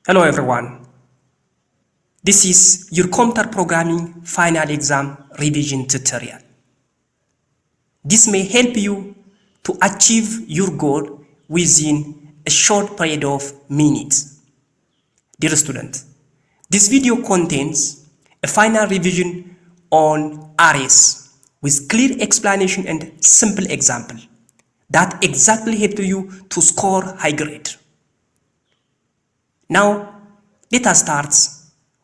Hello everyone, this is your computer programming final exam revision tutorial. This may help you to achieve your goal within a short period of minutes. Dear student, this video contains a final revision on arrays with clear explanation and simple example that exactly help you to score high grade. Now, let us start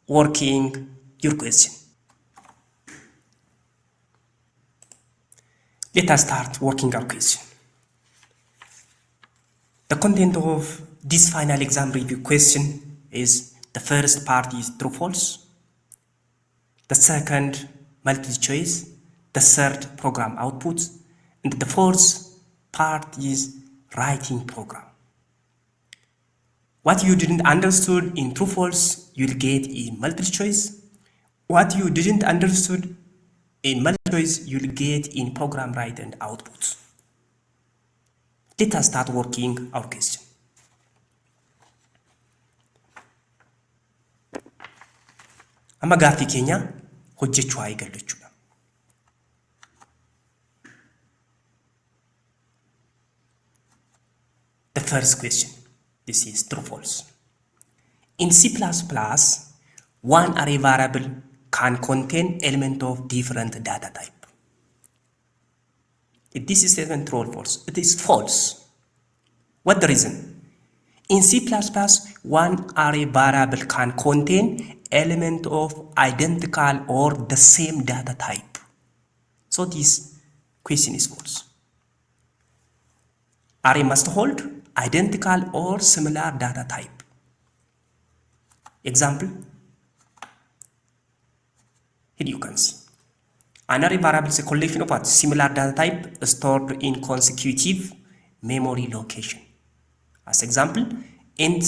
working your question. Let us start working our question. The content of this final exam review question is the first part is true false, the second multiple choice, the third program output, and the fourth part is writing program. What you didn't understood in true false, you'll get in multiple choice. What you didn't understood in multiple choice, you'll get in program write and output. Let us start working our question. Amma gaaffii keenya hojjechuu haa eegallu jechuudha. The first question, this is true false. In C++, one array variable can contain element of different data type. If this is statement true or false, it is false. What the reason? In C++, one array variable can contain element of identical or the same data type. So this question is false. Array must hold identical or similar data type. Example, here you can see. An array variable is a collection of similar data type stored in consecutive memory location. As example, int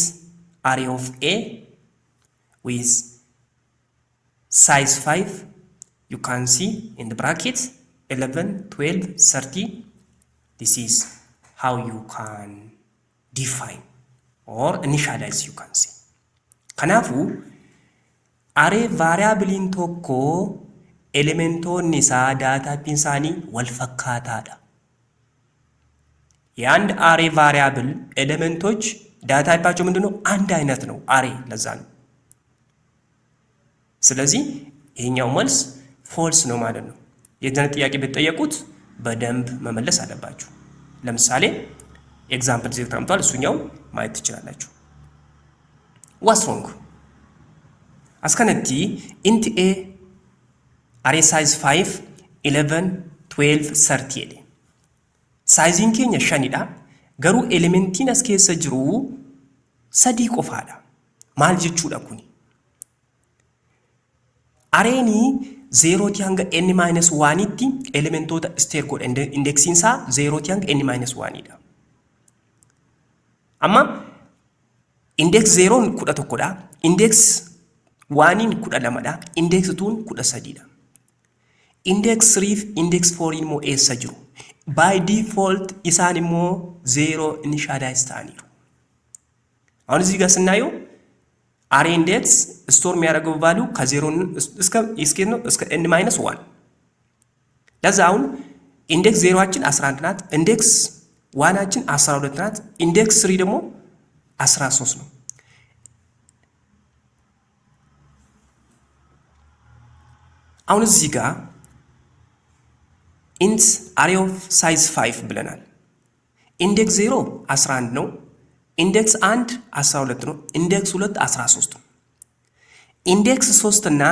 array of A with size 5, you can see in the bracket 11, 12, 30. This is how you can define or initialize, you can see. Kanafu array variable in tokko elementoonni isaa data type isaanii wal fakkaataadha. የአንድ አሬ ቫሪያብል ኤሌመንቶች ዳታ ታይፓቸው ምንድነው? አንድ አይነት ነው። አሬ ለዛ ነው። ስለዚህ ይሄኛው መልስ ፎልስ ነው ማለት ነው። የዚህ ጥያቄ ብትጠየቁት በደንብ መመለስ አለባችሁ። ለምሳሌ ኤግዛምፕል ዜሮ ተቀምጧል፣ እሱኛው ማየት ትችላላችሁ። What's wrong? አስከነቲ int a array size 5 11 12 30 ሳይዚን keenya shanidha garuu elementiin as keessa jiru sadii qofaadha. maal jechuudha kuni? areeni 0 ti hanga n-1 tti elementoota state godha indexiin isaa 0 ti hanga n-1 dha. amma index 0 11 dha, index 1 12 dha, index 2 13 dha. index 3 index 4 immoo eessa jiru? by default isaan immoo 0 initialize ta'aniiru. አሁን እዚህ ጋር ስናየው array index ስቶር የሚያደርገው ቫልዩ ከ0 እስከ n-1 ለዛ አሁን ኢንዴክስ 0አችን 11 ናት፣ ኢንዴክስ 1አችን 12 ናት፣ ኢንዴክስ 3 ደግሞ 13 ነው። አሁን እዚህ ጋር int array of size 5 ብለናል። ኢንዴክስ 0 11 ነው፣ ኢንዴክስ 1 12 ነው፣ ኢንዴክስ 2 13 ነው። ኢንዴክስ 3 እና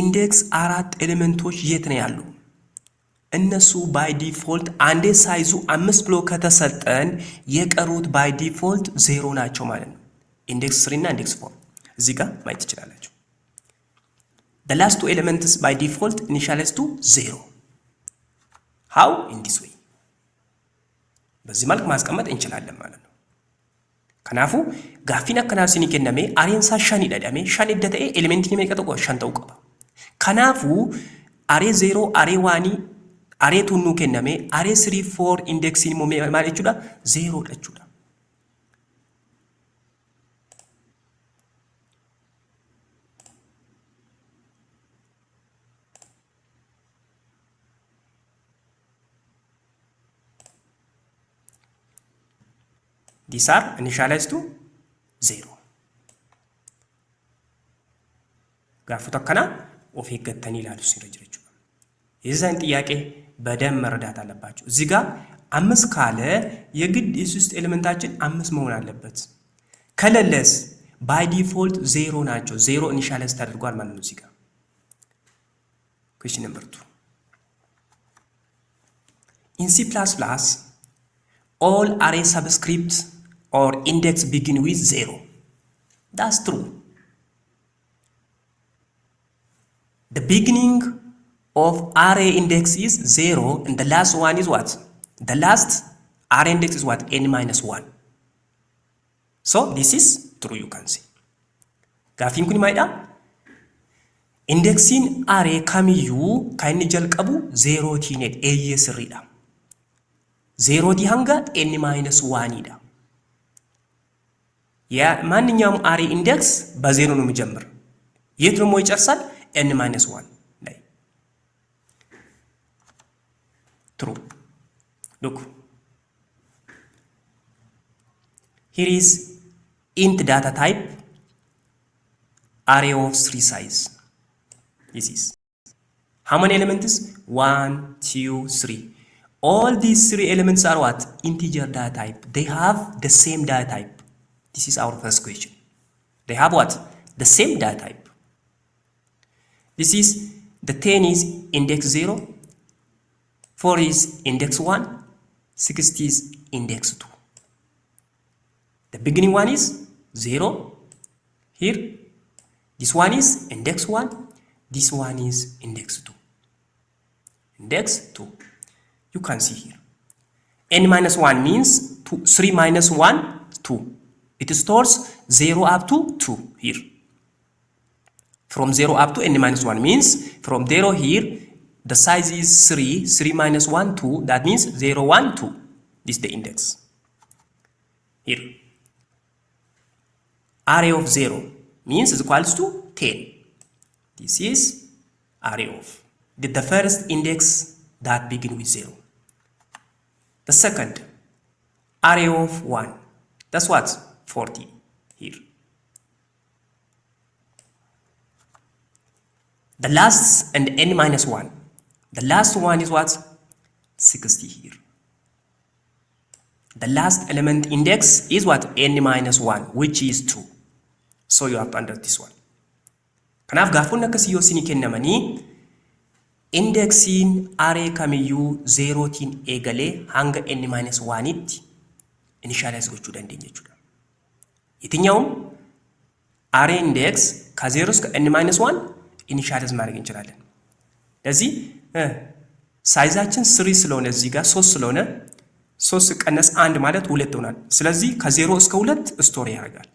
ኢንዴክስ 4 ኤሌመንቶች የት ነው ያሉ? እነሱ ባይ ዲፎልት አንዴ ሳይዙ 5 ብሎ ከተሰጠን የቀሩት ባይ ዲፎልት 0 ናቸው ማለት ነው። ኢንዴክስ 3 እና ኢንዴክስ 4 እዚህ ጋር ማየት ትችላላችሁ። the last two elements by default initialize to 0. how? in this way. በዚህ መልኩ ማስቀመጥ እንችላለን ማለት ነው። ከናፉ ጋፊና ከናፍሲኒ ከነሜ አሬንሳ ሻኒ ደዳሜ ሻኒ ደተ ኤሌመንት ኒሜ ቀጠቆ ሻንተው ቀባ ከናፉ አሬ 0 አሬ 1 አሬ ቱኑ ከነሜ አሬ 3 4 ኢንዴክስ ኒሞ ማለት ይችላል 0 ደቹዳ these are initialized to 0 ጋፉት አከና ኦፍ ይገተን ይላሉ ሲረጅረቹ የዛን ጥያቄ በደም መረዳት አለባችሁ እዚህ ጋር 5 ካለ የግድ የሶስት ኤሌመንታችን 5 መሆን አለበት ከለለስ ባይ ዲፎልት 0 ናቸው 0 ኢኒሻላይዝ ተደርጓል ማለት ነው እዚህ ጋር question number 2 in C++ all array subscripts or index begin with 0 that's true the beginning of array index is 0 and the last one is what the last array index is what n-1 so this is true you can see ጋፊን ኩኒ ማይዳ ኢንዴክሲን አሬ ካሚዩ ካይን ጀልቀቡ 0 ቲኔት ኤየስሪዳ 0 ዲ ሃንጋ n-1 ይዳ ያ ማንኛውም አሬ ኢንዴክስ በ0 ነው የሚጀምር የት ነው ይጨርሳል n-1 ላይ true look here is int data type array of 3 size this is how many elements 1 2 3 all these 3 elements are what integer data type they have the same data type this is our first question they have what the same data type this is the 10 is index 0 4 is index 1 60 is index 2 the beginning one is 0 here this one is index 1 this one is index 2 index 2 you can see here n-1 means 3 minus 1 2 it stores 0 up to 2 here from 0 up to n-1 means from 0 here the size is 3 minus 1 2 that means 0 1 2 this is the index here array of 0 means is equals to 10 this is array of the first index that begin with 0 the second array of 1 that's what 40 here the last and n-1 the last one is what 60 here the last element index is what n-1 which is 2 so you have to understand this one kanaaf gaafuun akkas yoo isin kennamanii indexin array kamiyyuu 0 tiin eegalee hanga n-1 tti initialize gochuu dandeenya jechuudha የትኛውም array index ከ0 እስከ n-1 ኢኒሻላይዝ ማድረግ እንችላለን ለዚህ ሳይዛችን 3 ስለሆነ እዚህ ጋር 3 ስለሆነ 3 ቀነስ 1 ማለት 2 ይሆናል ስለዚህ ከ0 እስከ 2 ስቶር ያደርጋል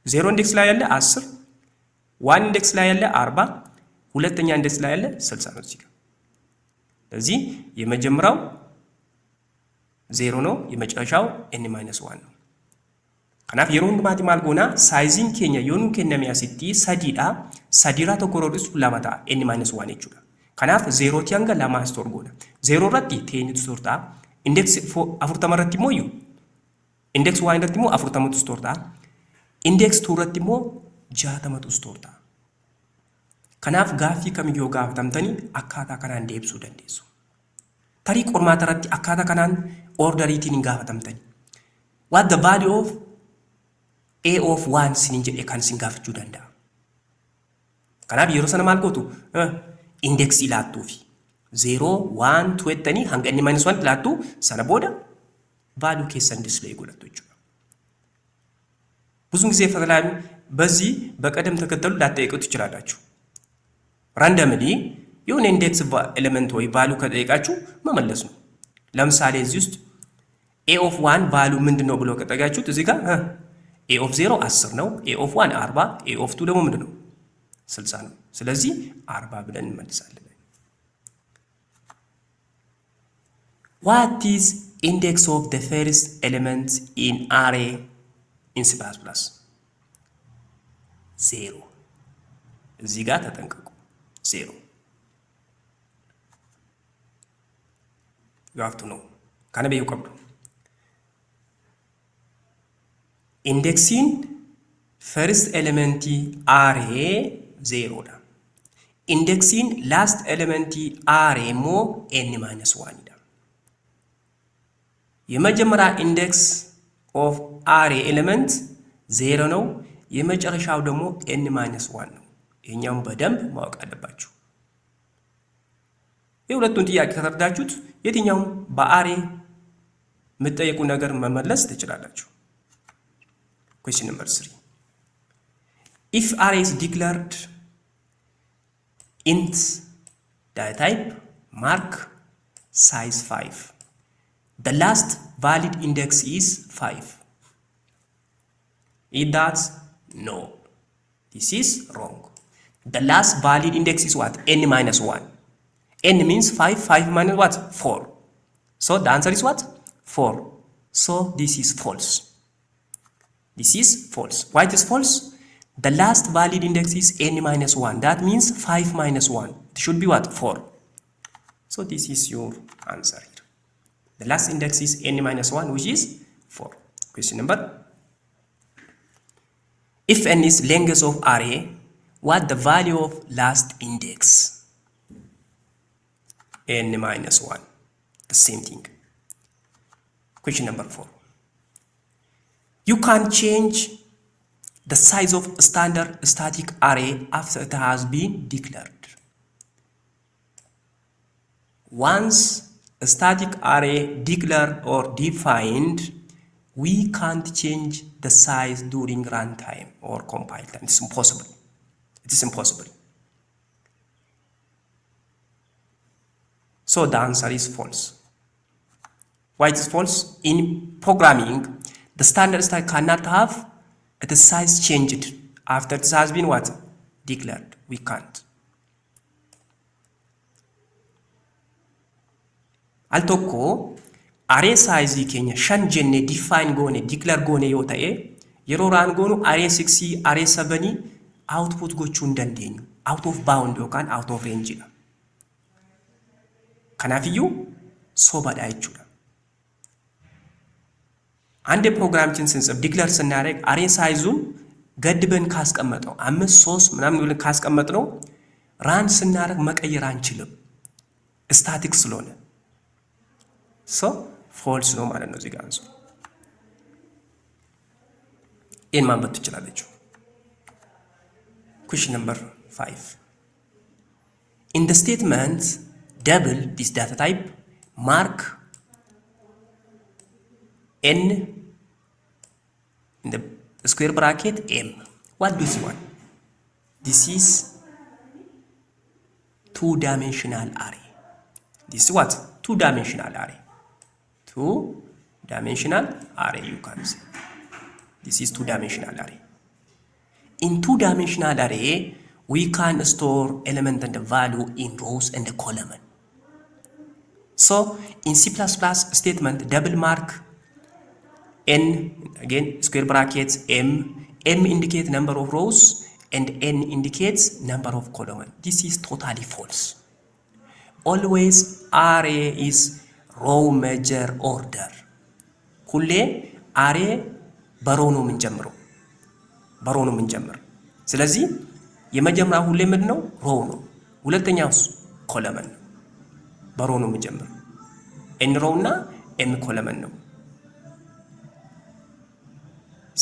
0 ኢንዴክስ ላይ ያለ 10 1 ኢንዴክስ ላይ ያለ 40 ሁለተኛ ኢንዴክስ ላይ ያለ 60 ነው እዚህ ጋር ስለዚህ የመጀመሪያው 0 ነው የመጨረሻው n-1 ነው kanaaf yeroo hundumaatti maal goona saayiziin keenya yoo nu kenname asitti sadiidha sadiirraa tokko roodhis lama ta'a n-1 jechuudha kanaaf 0 tii hanga 2 store goona 0 irratti 10 store ta'a index 40 irratti immoo index 1 irratti immoo 40 store ta'a index 2 irratti immoo 60 store ta'a kanaaf gaaffii kamiyyuu gaafatamtanii akkaataa kanaan deebisuu dandeessu tarii qormaata irratti akkaataa kanaan orderiitiin gaafatamtanii what the value of a of 1 sinin jedhe kan sin gaafachuu danda'a kanaaf yeroo sana maal gootu index ilaattuu fi 0 1 2 ettanii hanga n-1 ilaattu sana booda value keessan display godhattu jechuudha ብዙ ጊዜ ፈተና በዚህ በቀደም ተከተሉ ላትጠይቁት ትችላላችሁ randomly የሆነ ኢንዴክስ ኤሌመንት ወይ value ከጠየቃችሁ መመለስ ነው ለምሳሌ እዚህ ውስጥ a of 1 value ምንድነው ብሎ ከጠየቃችሁት እዚህ ጋር a of 0 10 ነው a of 1 40 a of 2 ደግሞ ምንድነው 60 ነው ስለዚህ 40 ብለን እንመልሳለን what is index of the first element in array in C++ 0 እዚህ ጋር ተጠንቀቁ 0 you have to know ካነ በየው ቀብዱ ኢንዴክሲን ፈርስት ኤሌመንቲ አሬ 0 ዳ ኢንዴክሲን ላስት ኤሌመንቲ አሬ ሞ ኤን ማይነስ 1 ዳ የመጀመሪያ ኢንዴክስ ኦፍ አሬ ኤሌመንት 0 ነው። የመጨረሻው ደግሞ ኤን ማይነስ 1 ነው። ይሄኛውን በደንብ ማወቅ አለባችሁ። የሁለቱን ጥያቄ ከተረዳችሁት የትኛውም በአሬ የምትጠየቁ ነገር መመለስ ትችላላችሁ። Question number 3. If array is declared int data type mark size 5, the last valid index is 5. Is that? No. This is wrong. The last valid index is what? N minus 1. N means 5. 5 minus what? 4. So the answer is what? 4. So this is false. This is false. Why it is false? The last valid index is n minus 1. That means 5 minus 1. It should be what? 4. So this is your answer here. The last index is n minus 1, which is 4. Question number. If n is length of array, what the value of last index? N minus 1. The same thing. Question number 4. You can change the size of standard static array after it has been declared. Once a static array declared or defined, we can't change the size during runtime or compile time. It's impossible. It is impossible. So the answer is false. Why it is false? In programming, the standard static cannot have the size changed after it has been what? Declared. We can't. Al tokko array size keenya 5 jenne define goone declare goone yoo ta'e yeroo raan goonu array 6 array 7 output gochuu hin dandeenyu. Out of bound yookaan out of range dha. Kanaafiyyuu sobaadha jechuudha. አንድ ፕሮግራማችን ስንጽፍ ዲክለር ስናደርግ አሬ ሳይዙን ገድበን ካስቀመጠው 5 3 ምናምን ብለን ካስቀመጥነው ራን ስናደርግ መቀየር አንችልም ስታቲክ ስለሆነ ሶ ፎልስ ነው ማለት ነው። እዚህ ጋር አንሱ ኤን ማንበብ ትችላላችሁ። Question number 5. In the statement double this data type mark n in the square bracket m. What do you want? This is two-dimensional array. This is what? Two-dimensional array. Two-dimensional array, you can say. This is two-dimensional array. In two-dimensional array, we can store element and the value in rows and the column. So in C++ statement double mark n, again square brackets m indicates number of rows and n indicates number of columns. This is totally false. Always array is row major order. ሁሌ array በሮው ነው የምንጀምረው በሮው ነው የምንጀምር። ስለዚህ የመጀመሪያው ሁሌ ምንድን ነው? ሮው ነው። ሁለተኛውስ ኮለመን ነው። በሮው ነው የምንጀምር። n ሮው እና m ኮለመን ነው።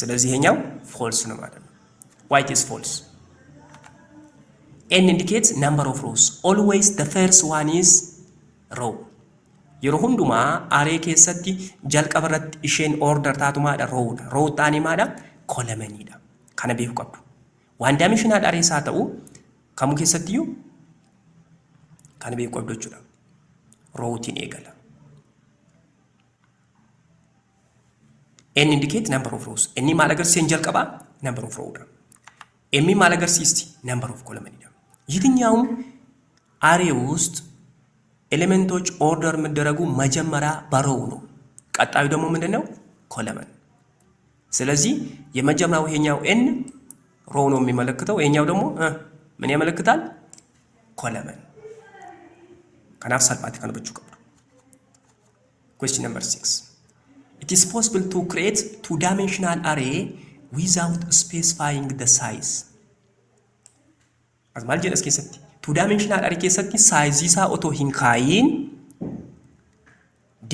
ስለዚህ ይሄኛው ፎልስ ነው ማለት ነው። Why it is false? n indicates number of rows. Always the first one is row. yeroo hundumaa array keessatti jalqaba irratti isheen order taatumaadha row dha. Row taani maadha? column dha. Kana beekuu qabdu. One dimensional array saa ta'u kamu keessatti iyyuu kana beekuu qabdu jechuudha. Row tiin eegala. n indicate number of rows. n maal agarsiisa jalqaba number of row dha. m maal agarsiisti number of column dha. የትኛውም array ውስጥ ኤሌመንቶች ኦርደር መደረጉ መጀመሪያ በሮው ነው። ቀጣዩ ደግሞ ምንድነው? ኮለመን። ስለዚህ የመጀመሪያው ይሄኛው n ሮው ነው የሚመለከተው፣ ይሄኛው ደግሞ ምን ያመለክታል? ኮለመን። ከናፍ ሰልፋት ከነበቹ ቀብሩ። Question number 6. it is possible to create two-dimensional array without specifying the size. As maal jedhas keessatti two-dimensional array keessatti size isaa otoo hin kaayin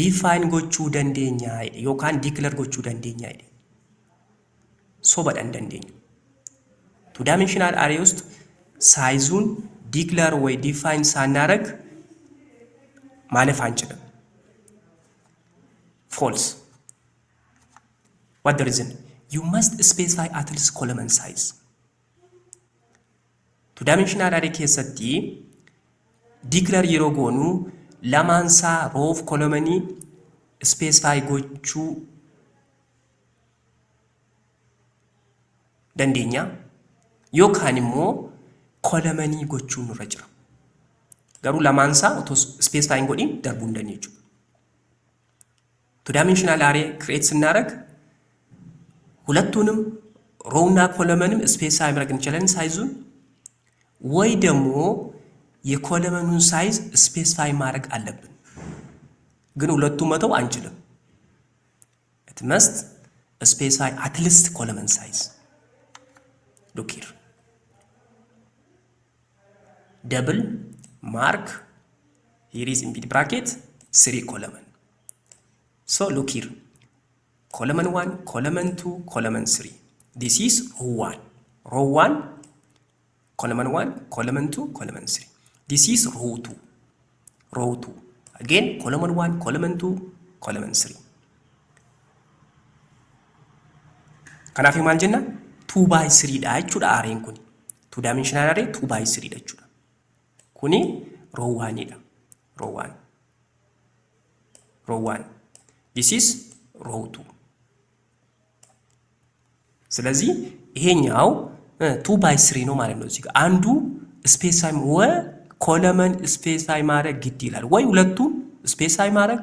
define gochuu dandeenya yookaan declare gochuu dandeenya. Sobadhaan dandeenya. Two-dimensional array ውስጥ ሳይዙን declare ወይ define ሳናረግ ማለፍ አንችልም. False. What the reason? You must specify at least column size. Two-dimensional array keessatti declare yeroo goonu lamaansaa row of column specify gochuu dandeenya yookaan immoo column gochuu nurra jira. Garuu lamaansaa otoo specify godhin darbuu hin dandeenyu. Two-dimensional array create ስናደርግ ሁለቱንም row እና column specify ማድረግ እንችላለን ሳይዙን ወይ ደግሞ የኮለመኑን ሳይዝ ስፔሲፋይ ማድረግ አለብን። ግን ሁለቱም መተው አንችልም። it must specify at least column size. Look here. Double mark here is in bracket 3 column. So look here. Column 1, column 2, column 3. This is row 1. Row 1, column 1, column 2, column 3. This is row 2. Row 2. Again, column 1, column 2, column 3. Kanaaf maal jenna? 2 by 3 dha jechuudha arreen kun. Two dimensional array 2 by 3 dha jechuudha. Kuni row 1 dha. Row 1. Row 1. This is row 2. ስለዚህ ይሄኛው 2 by 3 ነው ማለት ነው። እዚህ ጋር አንዱ ስፔሲፋይ ኮለመን ስፔሲፋይ ማድረግ ግድ ይላል። ወይ ሁለቱን ስፔሲፋይ ማድረግ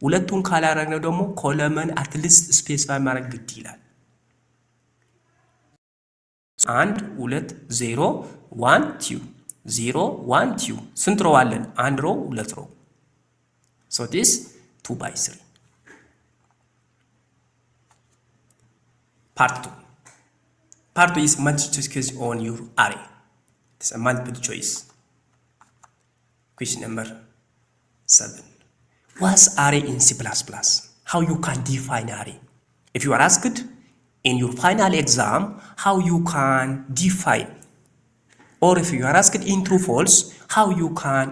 ሁለቱን ካላደረግነው ደግሞ ኮለመን አትሊስት ስፔሲፋይ ማድረግ ግድ ይላል። 1 2 0 1 2 0 1 2 ስንት ሮው አለን? አንድ ሮው ሁለት ሮው። so this 2 by 3. Part 2. Part 2 is multiple choice on your array. It's a multiple choice. Question number 7. What's array in C++? How you can define array? If you are asked in your final exam, how you can define, or if you are asked in true false, how you can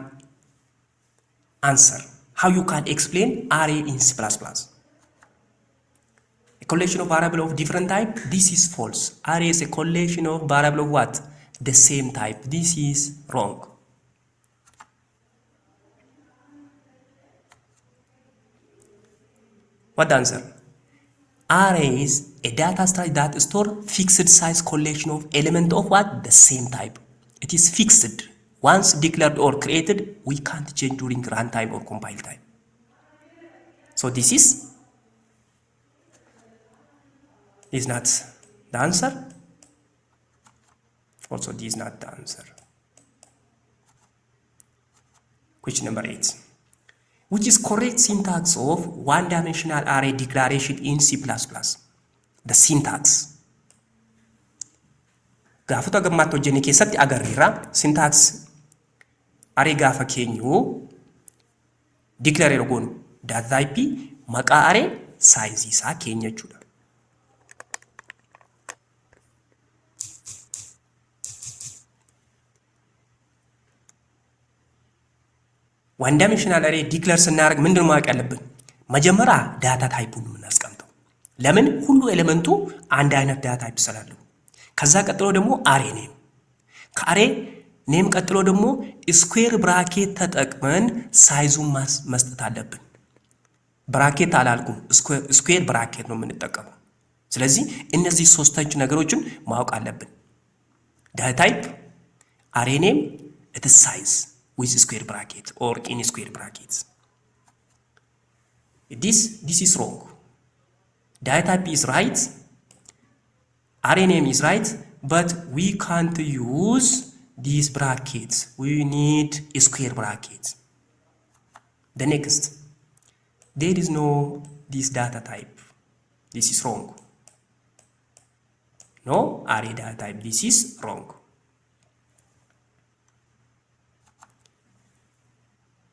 answer, how you can explain array in C++. A collection of variable of different type, this is false. Array is a collection of variable of what? The same type. This is wrong. What the answer? Array is a data structure that store fixed size collection of element of what? The same type. It is fixed. Once declared or created, we can't change during runtime or compile time. So this is not the answer. Also, this is not the answer. Question number 8. Which is correct syntax of one-dimensional array declaration in C++? The syntax. Gaafata gammaatti hojjenne keessatti agarreera. Syntax array gaafa keenyu declare goonu data type maqaa array size isaa keenya jechuudha. ዋን ዳይሜንሽናል አሬ ዲክለር ስናደርግ ምንድነው ማወቅ ያለብን? መጀመሪያ ዳታ ታይፑን የምናስቀምጠው። ለምን? ሁሉ ኤሌመንቱ አንድ አይነት ዳታ ታይፕ ስላለው። ከዛ ቀጥሎ ደግሞ አሬ ኔም፣ ከአሬ ኔም ቀጥሎ ደግሞ ስኩዌር ብራኬት ተጠቅመን ሳይዙን መስጠት አለብን። ብራኬት አላልኩም፣ ስኩዌር ብራኬት ነው የምንጠቀመው። ስለዚህ እነዚህ ሶስቶች ነገሮችን ማወቅ አለብን። ዳታ ታይፕ፣ አሬ ኔም፣ ኢትስ ሳይዝ with square bracket or in square brackets. This is wrong. Data type is right, array name is right, but we can't use these brackets. We need a square bracket. The next, there is no this data type. this is wrong. No array data type, this is wrong.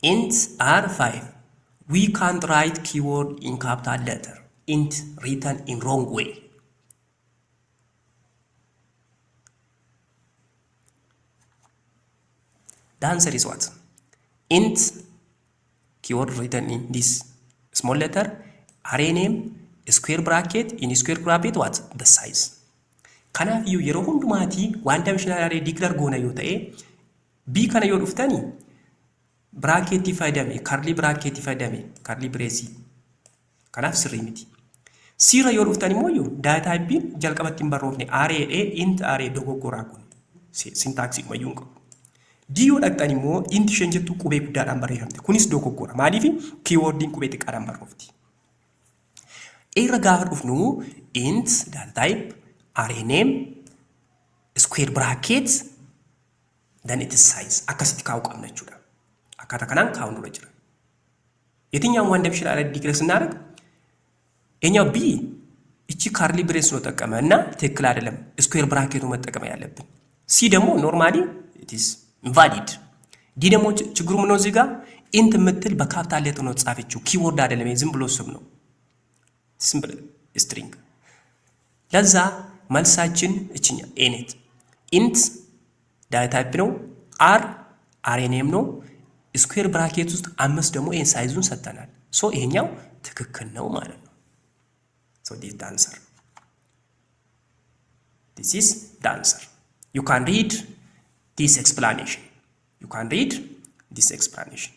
Int R5, we can't write keyword in capital letter. Int written in wrong way. The answer is what? Int keyword written in this small letter, array name, square bracket, in square bracket what? The size. Kanaaf yeroo hundumaati one dimensional array declare goona yoo ta'e b kana yoo dhuftani bracket fayyadame, curly bracket fayyadame, curly brace. Kanaaf sirrii miti. Sira yoo dhuftani immoo data type jalqabatti hin barroofne array int array dogoggoraa kun syntax mayyuu qabu. Dio dhaqxani immoo int isheen jettu qubee guddaadhaan barreeffamte. Kunis dogoggora. Maaliif keywordin qubee xiqqaadhaan barroofti. Irra gaafa dhufnu int data type array name square bracket then it is size. Akkasitti kaa'uu qabna jechuudha. Akkaataa kanaan kaa'uun dura jira. የትኛውም ዋን ዳይሜንሽናል አሬ ዲክሌር ስናደርግ እኛው ቢ እቺ ካርሊ ብሬስ ነው ተጠቀመና ትክክል አይደለም ስኩዌር ብራኬቱ መጠቀም ያለብን። ሲ ደግሞ ኖርማሊ it is invalid። ዲ ደግሞ ችግሩ ምን ነው? እዚህ ጋር ኢንት የምትል በካፒታል ሌተር ነው ጻፈችው፣ ኪወርድ አይደለም፣ ዝም ብሎ ስም ነው፣ ሲምፕል ስትሪንግ። ለዛ መልሳችን እቺኛ ኤኔት ኢንት ዳታ ታይፕ ነው፣ አር አሬ ኔም ነው፣ ስኩዌር ብራኬት ውስጥ 5 ደግሞ ኤን ሳይዙን ሰጥተናል። ሶ ይሄኛው ትክክል ነው ማለት ነው። ሶ this is the answer. This is the answer. You can read this explanation. You can read this explanation.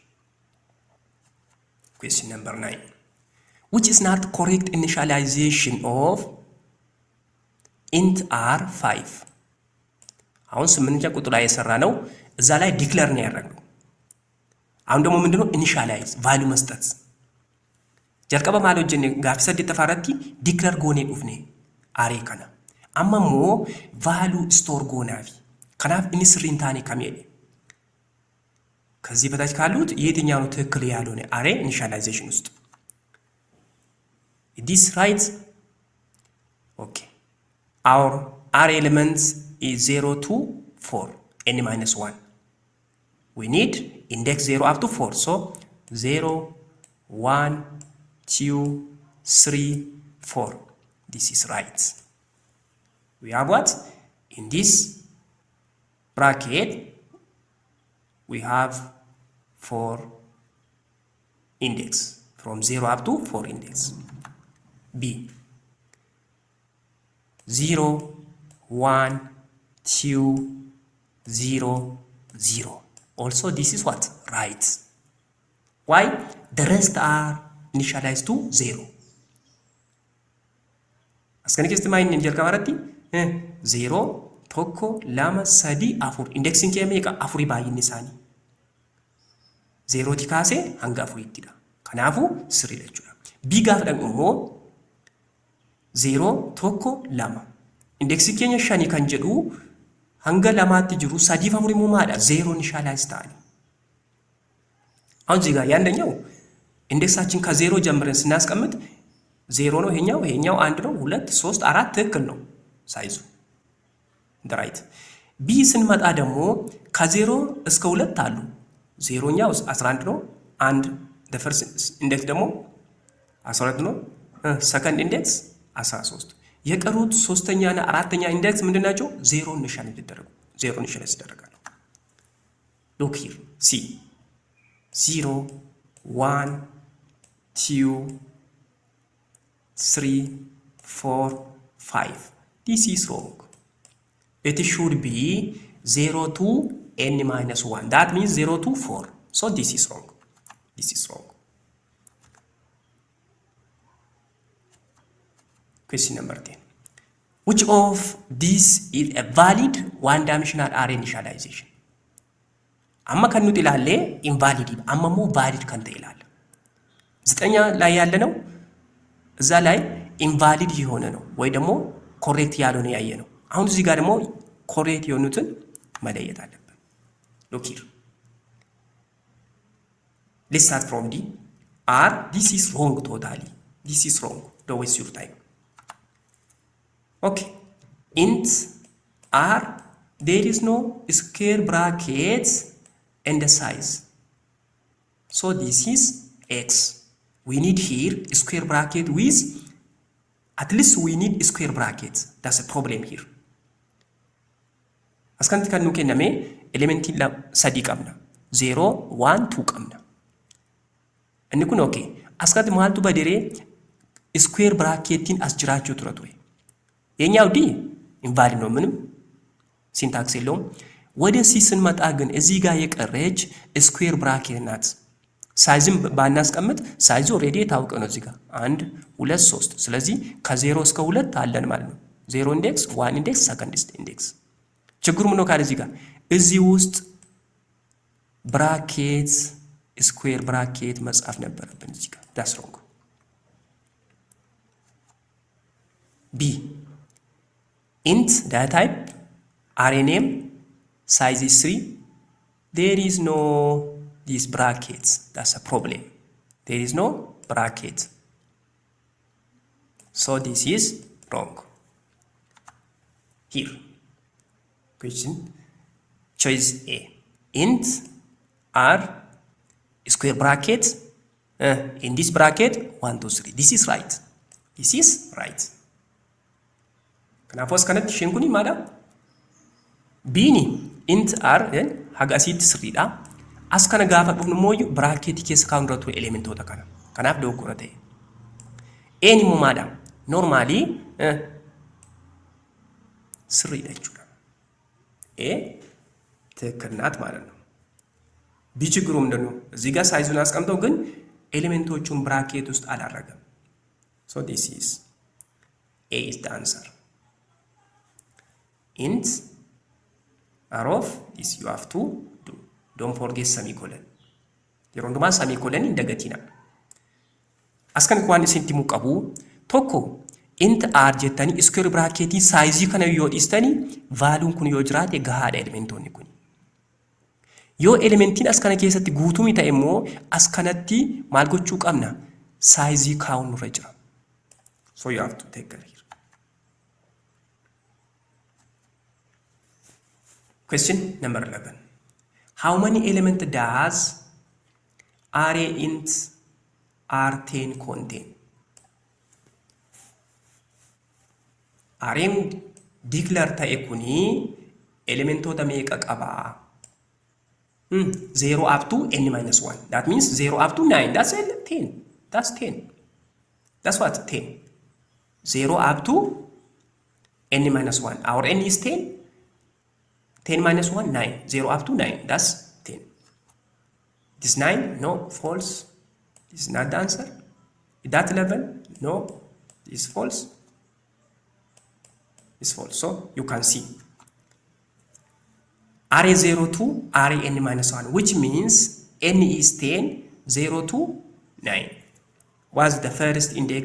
Question number 9. Which is not correct initialization of int r5? አሁን 8ኛ ቁጥር ላይ የሰራ ነው። እዛ ላይ ዲክለር ነው ያደረገው። አሁን ደግሞ ምንድነው ኢኒሻላይዝ ቫልዩ መስጠት ጀልቀበ ማለት ጀነ ጋፍ ሰድ ተፋረቲ ዲክለር ጎኔ ኡፍኔ አሬ ከና አማሞ ቫልዩ ስቶር ጎናቪ ከናፍ ኢንስሪንታኔ ከሚሄድ ከዚህ በታች ካሉት የትኛው ነው ትክክል ያልሆነ አሬ ኢኒሻላይዜሽን ውስጥ this right? Okay, our array elements is 0 to 4 n minus 1. We need index 0 up to 4, so 0 1 2 3 4. This is right. We have what? In this bracket we have 4 index from 0 up to 4 index. B 0 1 2 0 0. Also this is what? Right. Why? The rest are initialized to 0. Askani kestimain ninjal kamarati 0 tokko lama sadi afur indexing kee meeqa afuri baay'inni isaanii 0 ti kaase hanga afurittidha. Kanaafu sirriidha jechuudha. B gaafa dhaqnu immoo 0 tokko lama indexing keenya 5 kan jedhu hanga lamaatti jiru sadiif afur immoo maadha 0 initialize ta'ani. አሁን እዚህ ጋር ያንደኛው ኢንዴክሳችን ከ0 ጀምረን ስናስቀምጥ 0 ነው፣ ይሄኛው 1 ነው፣ 2 3 4 ትክክል ነው ሳይዙ ራይት። ቢ ስንመጣ ደግሞ ከ0 እስከ 2 አሉ። 0ኛው 11 ነው፣ 1 the first index ደግሞ 12 ነው፣ ሰከንድ ኢንዴክስ 13። የቀሩት ሶስተኛና አራተኛ ኢንዴክስ ምንድናቸው? 0 ኢኒሻላይዝ ይደረጋሉ። 0 ኢኒሻላይዝ ይደረጋሉ። ሉክ ሂር ሲ 0 1 2 3 4 5. This is wrong. It should be 0 to n minus 1. That means 0 to 4. So this is wrong. This is wrong. Question number 10. Which of these is a valid one-dimensional array initialization? amma kan nuti ilaalle invalid amma mo valid kan ta'e ilaalla። 9 ላይ ያለ ነው እዛ ላይ invalid የሆነ ነው ወይ ደግሞ ኮሬክት ያልሆነ ያየ ነው። አሁን እዚህ ጋር ደግሞ ኮሬክት የሆኑትን መለየት አለብን። look here, let's start from D. R, this is wrong totally. This is wrong. Don't waste your time. Okay, int r, there is no square brackets and the size. So this is x. We need here square bracket with, at least we need square bracket. That's a problem here. As kanatti kan nu kenname elementii sadii qabna. 0, 1, 2 qabna. Inni kun okay. As kanatti maaltu badere square bracketiin as jiraachuu tura ture. የኛው ዲ ኢንቫሊድ ነው ምንም ሲንታክስ የለውም። ወደ ሲ ስንመጣ ግን እዚህ ጋር የቀረች ስኩዌር ብራኬት ናት። ሳይዝም ባናስቀምጥ ሳይዙ ኦሬዲ የታወቀ ነው እዚህ ጋር 1 2 3። ስለዚህ ከ0 እስከ 2 አለን ማለት ነው። 0 ኢንዴክስ፣ 1 ኢንዴክስ፣ ሰከንድ ኢንዴክስ። ችግሩ ምን ነው ካለ እዚህ ጋር እዚህ ውስጥ ብራኬት ስኩዌር ብራኬት መጻፍ ነበረብን እዚህ ጋር። ዳስ ሮንግ። ቢ int data type array name size is 3. There is no these brackets. That's a problem. There is no bracket. So this is wrong. Here question choice A. Int r square bracket in this bracket 1 2 3. This is right. This is right. Kanaafuu as kanatti isheen kun maadha? Bini int r haga asitti sirriidha. As kana gaafa dhufnu immoo biraakeetii keessa kaa'uun dura ture elementoota kana. Kanaaf dogoggora ta'e. Een immoo maadha? Normally sirriidha jechuudha. ትክክል ናት ማለት ነው። ቢ ችግሩ ምንድን ነው? እዚህ ጋር ሳይዙን አስቀምጠው ግን ኤሌሜንቶቹን ብራኬት ውስጥ አላረገም። So this is A is the answer. Int r of this you have to do. Don't forget semicolon. Yeroo hundumaa semicolon hin dagatina. As kan waan isinti muqabu tokko int r jettanii square bracket size kana yoo dhistanii valuun kun yoo jiraate gahaadha elementoonni kun. Yoo elementiin as kana keessatti guutumii ta'e immoo as kanatti maal gochuu qabna? Size kaa'uun nurra jira. So you have to take care here. Question number 11. How many elements does array int R10 contain? Array declare ta'e kuni elementoota meeqa qaba? 0 up to n-1. That means 0 up to 9. That's 10. That's 10. That's what? 10. 0 up to n-1. Our n is 10. 10 minus 1, 9. 0 up to 9. That's 10. This 9? No. False. This is not the answer. Is that 11? No. This is false. It's false. So you can see. Array 0 to array n minus 1. Which means n is 10. 0 to 9. What's the first index?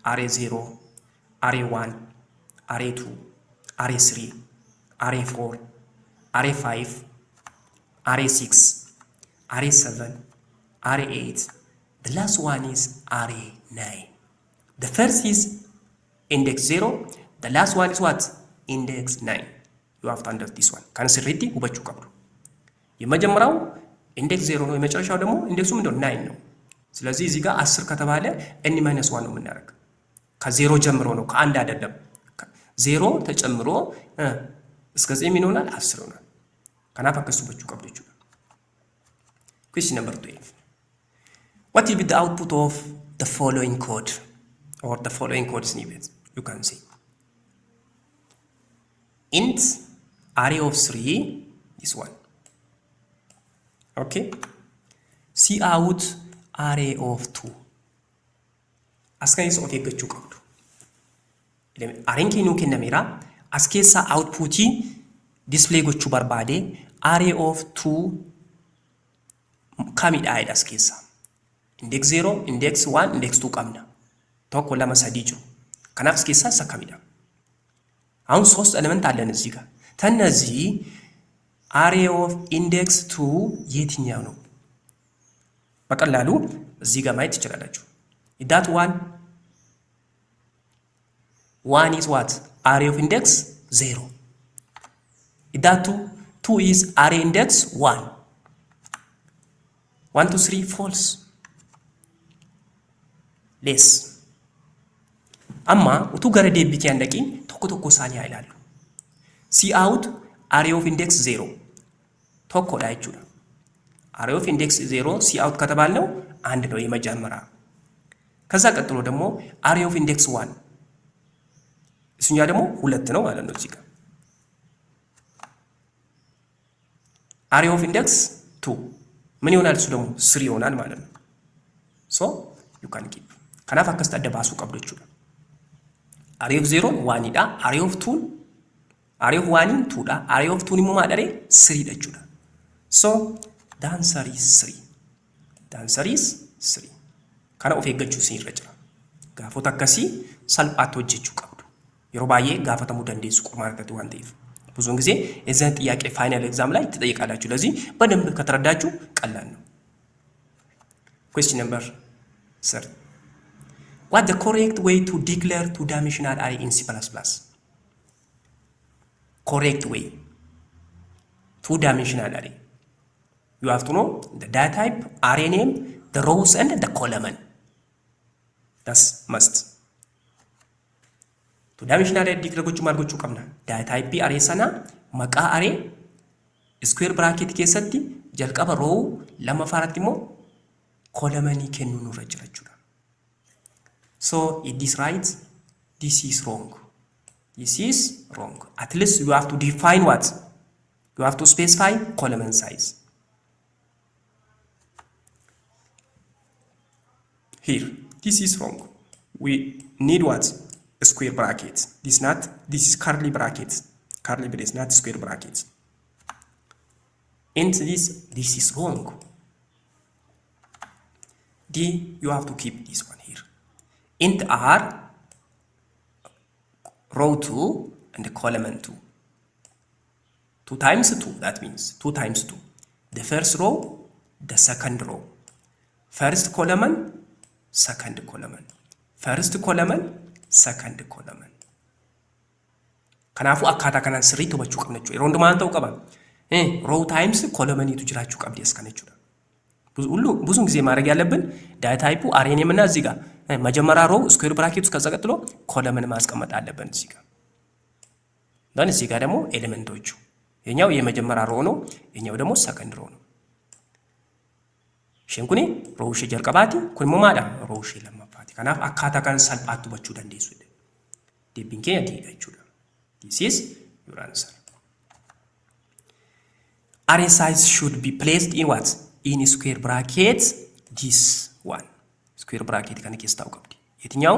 Array 0. Array 1. Array 2. Array 3. Array 4, array 5, array 6, array 7, array 8. The last one is array 9. The first is index 0. The last one is what? Index 9. You have to understand this one. Kan sirriitti hubachuu qabdu. የመጀመሪያው ኢንዴክስ 0 ነው። የመጨረሻው ደግሞ ኢንዴክሱ ምንድነው? 9 ነው። ስለዚህ እዚህ ጋር 10 ከተባለ n - 1 ነው የምናደርግ። ከ0 ጀምሮ ነው፣ ከአንድ አይደለም። 0 ተጨምሮ እስከ 9 ይሆናል 10 ይሆናል። ከናፋ ከሱበቹ ቀብዶቹ። Question number 12. What will be the output of the following code or the following code snippet? You can see. Int array of 3 is 1. Okay. See out array of 2. Askan is of eggachuu qabdu. Arrayn keenu kennameera. As keessa output display gochuu barbaade array of 2 kamidha as keessa index 0 index 1 index 2 qabna tokko lama sadii jiru kanaaf as keessa isa kamidha አሁን 3 ኤሌመንት አለን እዚህ ጋር ተነዚህ array of index 2 የትኛው ነው በቀላሉ እዚህ ጋር ማየት ትችላላችሁ that one 1 is what? Array of index 0. That 2 is array index 1. 1 2 3 false. Less. Amma utuu gara deebiitii hin dhaqiin tokko isaanii haa ilaallu. Cout array of index 0 tokkodha jechuudha. Array of index 0 cout ከተባልነው አንድ ነው የመጀመሪያ። ከዛ ቀጥሎ ደግሞ array of index 1 እሱኛ ደግሞ ሁለት ነው ማለት ነው እዚህ ጋር። array of index 2 ምን ይሆናል? እሱ ደግሞ 3 ይሆናል ማለት ነው። so you can keep ከናፍ አከስተ አደባሱ ቀብዶ ይችላል። array of 0 1 ዳ array of 2 array of 1 2 ዳ array of 2 ኒሞ ማደሬ 3 ዳ ይችላል። so the answer is 3. The answer is 3. kana of eeggachuu siin irra jira. Gaafota akkasii salphaatti hojjechuu qabdu. Yeroo baay'ee gaafatamuu dandeessu qormaatatti waan ta'eef ብዙውን ጊዜ የዚያን ጥያቄ ፋይናል ኤግዛም ላይ ትጠይቃላችሁ። ለዚህ በደንብ ከተረዳችሁ ቀላል ነው። question number 3. What the correct way to declare two-dimensional array in C++? Correct way. Two-dimensional array. You have to know the data type, array name, the rows and the column. That's must. Two-dimensional array declare gochuu maal gochuu qabna? Data type array sana maqaa array square bracket keessatti jalqaba row lamaffaarratti immoo column kennuu nurra jira jechuudha. So it is right, this is wrong. This is wrong. At least you have to define what? You have to specify column size. Here, this is wrong. We need what? A square bracket. This is curly bracket. Curly bracket, not square bracket. And this is wrong. D, you have to keep this one here. Int r, row 2 and column 2. 2 times 2, that means 2 times 2. The first row, the second row. First column, second column. First column, second column. Kanaafu akkaataa kanaan sirriitti hubachuu qabna jechuudha. Yeroo hundumaa ta'uu qaba. Row times column tu jiraachuu qabdi as kana jechuudha. ብዙን ጊዜ ማድረግ ያለብን ዳታ ታይፑ አሬ ኔም እና እዚህ ጋር መጀመሪያ ሮው ስኩዌር ብራኬት ውስጥ ከዛ ቀጥሎ ኮለምን ማስቀመጥ አለብን እዚህ ጋር። dann እዚህ ጋር ደግሞ ኤሌመንቶቹ የኛው የመጀመሪያ ሮው ነው፣ የኛው ደግሞ ሰከንድ ሮው ነው። ሽንኩኒ ሮው ሺ ጀርቀባቲ ኩን ሞማዳ ሮው ሺ ለማፋቲ ከናፍ አካታ ካን ሰልጳቱ በቹ ደንዴሱ ዲቢንኬ ያዲዳችሁ this is your answer. Array size should be placed in what? In square bracket. This one square bracket kan keessa ta'u qabdi. የትኛው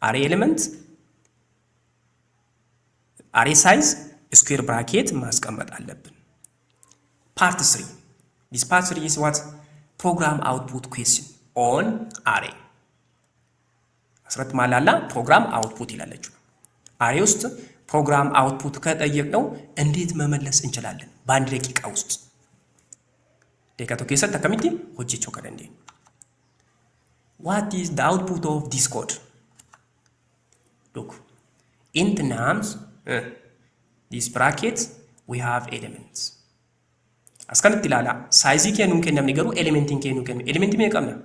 array element array size square bracket ማስቀመጥ አለብን። part 3. This part 3 is what? Program output question on array. አስራት ማላላ program output ይላለች። array ውስጥ program output ከጠየቅነው እንዴት መመለስ እንችላለን? በአንድ ደቂቃ ውስጥ ደቂቃ ከሰጥ ተከሚቲ ሆጂቾ ከደንዴ what is the output of this code? Look, int names, this bracket we have elements. askanit ilala size kenun kennam nigaru elementin kenun kennu elementi me qabna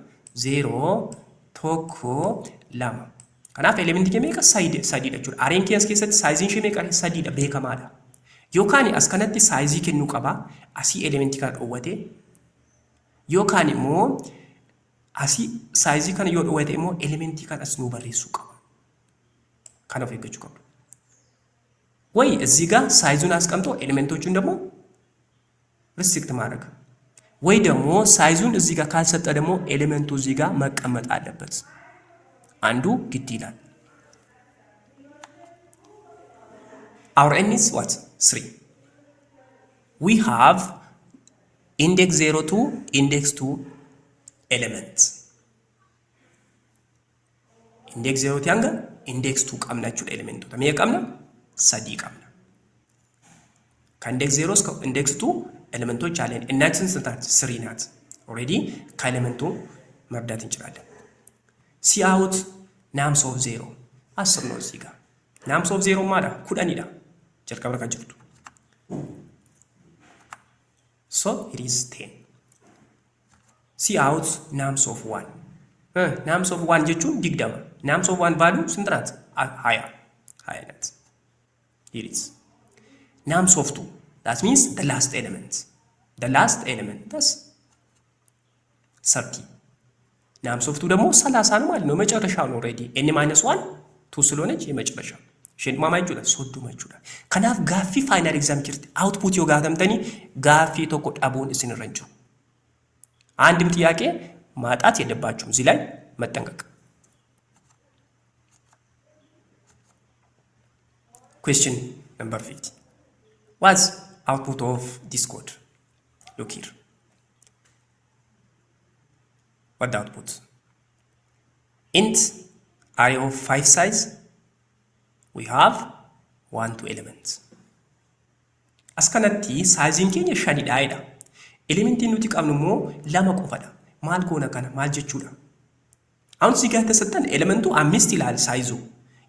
0 tokko lama kanaaf elementi keme ka side dachudha areen keessa keessatti size shi meeqa side da beekamaadha yookaan askanatti size kennu qaba asii elementi kana dhowwate yookaan immoo asii size kana yoo dhowwate immoo elementi kana as nu barreessu qaba kana of eeggachuu qabdu ወይ እዚህ ጋር ሳይዙን አስቀምጦ ኤሌመንቶቹን ደግሞ ሪስትሪክት ማድረግ ወይ ደግሞ ሳይዙን እዚህ ጋር ካልሰጠ ደግሞ ኤሌመንቱ እዚህ ጋር መቀመጥ አለበት አንዱ ግድ ይላል። our n is what? 3. we have index 0 to index 2 elements. index 0 tianga index 2 ቀምናችሁ ኤሌመንቱ ተመየ ቀምና ሰዲ ቀምና ከኢንዴክስ 0 እስከ ኢንዴክስ 2 ኤሌመንቶች አለን። እናችን ስንታት 3 ናት። ኦሬዲ ከኤሌመንቱ መርዳት እንችላለን። ሲአውት ናምስ ኦፍ 0 10 ነው እዚህ ጋር Names of 0 maadha? Kudhanidha. Jalqaba kan jirtu. So it is 10. See out names of 1. Names of 1 jechuun 20. Names of 1 value ስንት ናት? 20 ናት. Here is. Names of 2. That means the last element. The last element. That's 30. Names of 2 ደግሞ 30 ነው ማለት ነው። መጨረሻው ነው ኦልሬዲ n-1 2 ስለሆነች የመጨረሻው ሸንማማ ይችላል ሶዱማ ይችላል። ከናፍ ጋፊ ፋይናል ኤግዛም ኪርት አውትፑት ዮጋ ተምተኒ ጋፊ ተቆ ዳቦን እስንረንጁ አንድም ጥያቄ ማጣት የለባችሁም። እዚህ ላይ መጠንቀቅ። Question number 50. What's output of this code? Look here. What the output? Int array of 5 size. We have 1 2 elements. As kanatti sizing keenya shaniidha. Elementiin nuti qabnu immoo lama qofadha. Maal goona kana? Maal jechuudha? አሁን እዚህ ጋር ተሰጠን ኤሌመንቱ 5 ይላል ሳይዙ።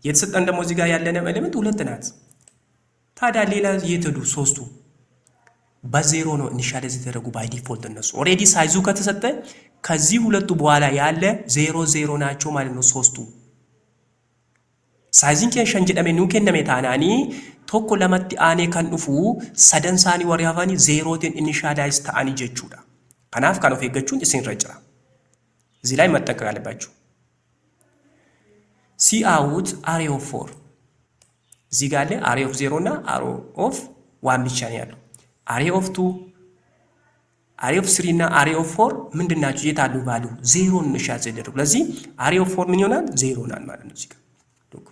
የተሰጠን ደግሞ እዚህ ጋር ያለን ኤሌመንት 2 ናት። ታዲያ ሌላ የተዱ ሶስቱ በዜሮ ነው ኢኒሻላይዝ የተደረጉ ባይ ዲፎልት እነሱ ኦሬዲ ሳይዙ ከተሰጠ ከዚህ ሁለቱ በኋላ ያለ 0 0 ናቸው ማለት ነው ሶስቱ። ሳይዚንግ ኬንሸን ጀደሜ ኑ ከነሜ ታናኒ ቶኮ ለማቲ አኔ ካን ዱፉ ሰደንሳኒ ወሪያፋኒ ዜሮቴን ኢኒሻላይዝ ታአኒ ጀቹዳ ከናፍ ካን ኦፍ የገቹን እስን ረጭራ እዚህ ላይ መጠንቀቅ አለባችሁ። ሲ አውት አሬ ኦፍ 4 እዚህ ጋር አለ አሬ ኦፍ 0 እና አሬ ኦፍ 1 ብቻ ነው ያለው። አሬ ኦፍ 2 አሬ ኦፍ 3 እና አሬ ኦፍ 4 ምንድናቸው? የታሉ ቫልዩ 0 ነው ሻዝ ይደረጉ። ለዚህ አሬ ኦፍ 4 ምን ይሆናል? 0 ይሆናል ማለት ነው። እዚህ ጋር ሉክ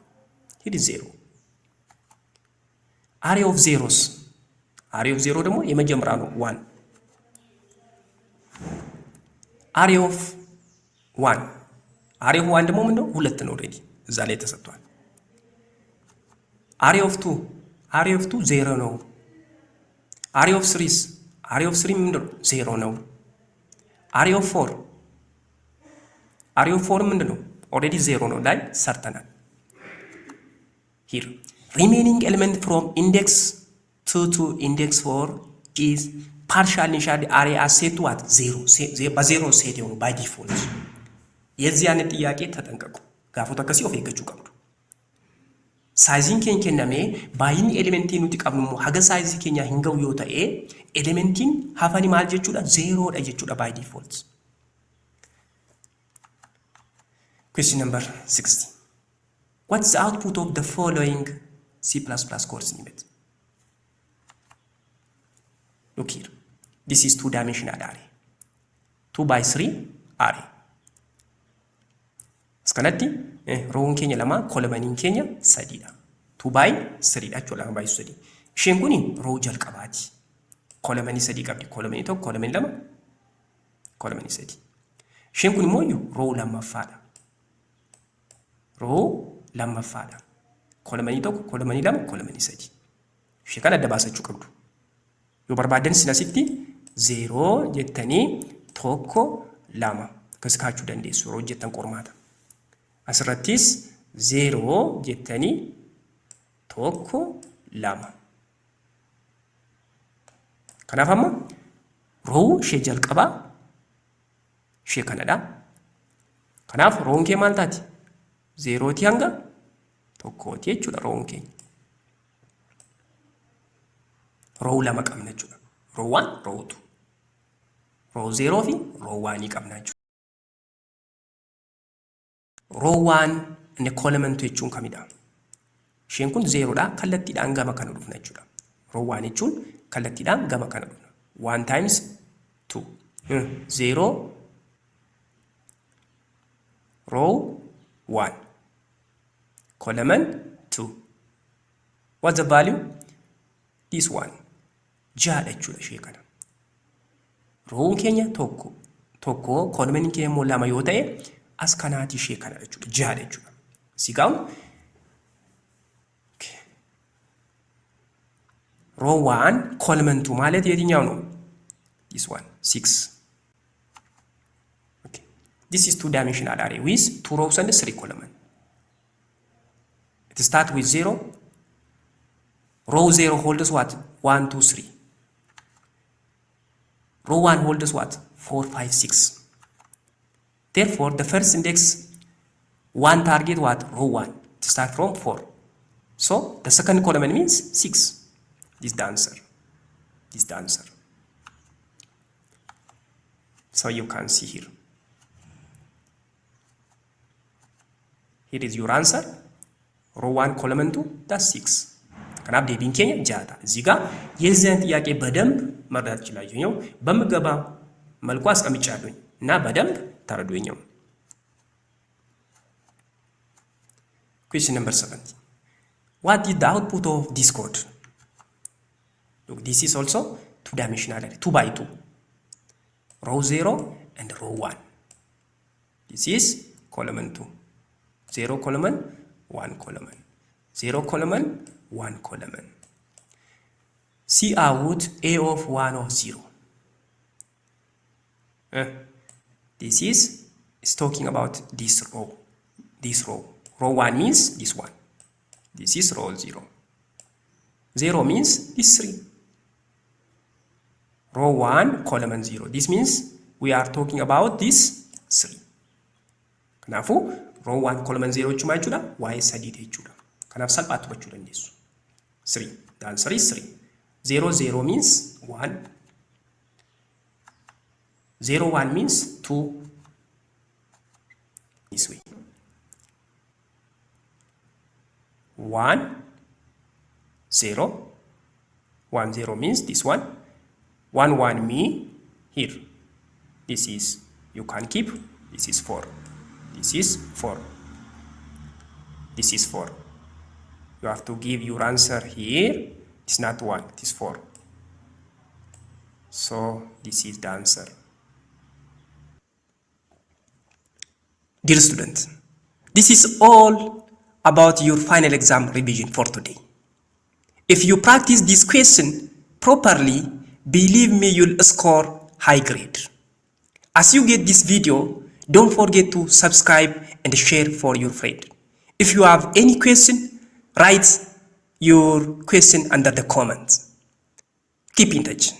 ሂድ 0 አሬ ኦፍ 0ስ አሬ ኦፍ 0 ደግሞ የመጀመሪያ ነው 1 አሬ ኦፍ 1 አሬ ኦፍ 1 ደግሞ ምንድነው? 2 ነው ኦሬዲ እዛ ላይ ተሰጥቷል። አሬ ኦፍ 2 አሬ ኦፍ 2 0 ነው። አሬ ኦፍ 3 አሬ ኦፍ 3 ምንድነው? 0 ነው። አሬ ኦፍ 4 አሬ ኦፍ 4 ምንድነው? ኦሬዲ 0 ነው ላይ ሰርተናል። ሂር ሪሜኒንግ ኤሊመንት ፍሮም ኢንዴክስ 2 to index 4 is partial initial array as set to what 0 በ0 ሴት የሆኑ by default የዚህ አይነት ጥያቄ ተጠንቀቁ። ጋፎ ተከሲ ኦፍ የገቹ ቀብዱ ሳይዚንግ ኬንኬነሜ ባይን ኤሌመንቲን ኑቲ ቀብኑ ሀገ ሳይዚ ኬኛ ሂንገው ዮታኤ ኤሌመንቲን ሀፋኒ ማል ጀቹዳ 0 ዳ ጀቹዳ by default። Question number 60. What's the output of the following C++ code snippet? Look here. This is 2-dimensional array. 2 by 3 array. Skanatti roon keenya lama kolomaniin keenya sadiidha. 2 by 3 dha jechuudha by 3. Isheen kuni roo jalqabaati. Kolomanii 3 qabdi. Kolomanii tokko, kolomanii lama, kolomanii 3. Isheen kun immoo roo lammaffaadha. Roo lammaffaadha. Kolomanii tokko, kolomanii lama, kolomanii 3. Ishee kana adda baasachuu qabdu. Yoo barbaadan sinasitti 0 jettanii tokko lama akkas kaachuu dandeessu yeroo jettan qormaata. Asirrattis 0 jettanii tokko lama. Kanaaf amma roo ishee jalqabaa ishee kanadha. Kanaaf roon kee maal taati? 0 hanga tokkooti jechuudha roon keenya. Roo lama qabna jechuudha. Roo 1, roo 2. Roo 0 fi roo 1 qabna jechuudha. Roo 1 inni kolementu jechuun kamidha? Isheen kun 0 dha kallattiidhaan gama kana dhufna jechuudha. Roo 1 jechuun kallattiidhaan gama kana dhufna. 1 times 2. 0 roo 1 column 2. What's the value? This one. Jaadha jechuudha ishee kana. Roon keenya tokko kolomaniin keenya immoo lama yoo ta'e as kanaati ishee kana jechuudha. Jaadha jechuudha. Sigaun row 1 column 2 ማለት የትኛው ነው? This one 6. Okay. This is 2-dimensional array with 2 rows and 3 columns. It starts with 0. Row 0 holds what? 1, 2, 3. Row 1 holds what? 4, 5, 6. Therefore, the first index 1 target what? Row 1. It starts from 4. So, the second column means 6. This is the answer. This is the answer. So, you can see here. Here is your answer. Row 1 column 2 that's 6. ከናብ ዴቢን ኬኛ ጃታ እዚህ ጋር የዚህን ጥያቄ በደንብ መረዳት ይችላልኝ በመገባ መልኩ አስቀምጫለሁኝ እና በደንብ ተረዱኝው። Question number 7. What is the output of this code? Look, this is also two-dimensional, 2 by 2. Row 0 and row 1. This is column 2. 0 column, 1 column. 0 column, 1 column. See out A of 1 of 0. This is talking about this row. This row. Row 1 means this one. This is row 0. 0 means this 3. Row 1 column 0. This means we are talking about this 3. Kanafu row 1 column 0 chuma ichudha y sadite ichudha. Kanaf salphat bachudha ndesu. 3. The answer is 3. 0, 0 means 1. 0, 1 means 2. This way. 1, 0. 1, 0 means this one. 1, 1 mean here. This is, you can keep. This is 4. This is 4. This is 4. You have to give your answer here. It's not 1, it is 4. So this is the answer. Dear students, this is all about your final exam revision for today. If you practice this question properly, believe me, you'll score high grade. As you get this video, don't forget to subscribe and share for your friend. If you have any question, write your question under the comments. Keep in touch.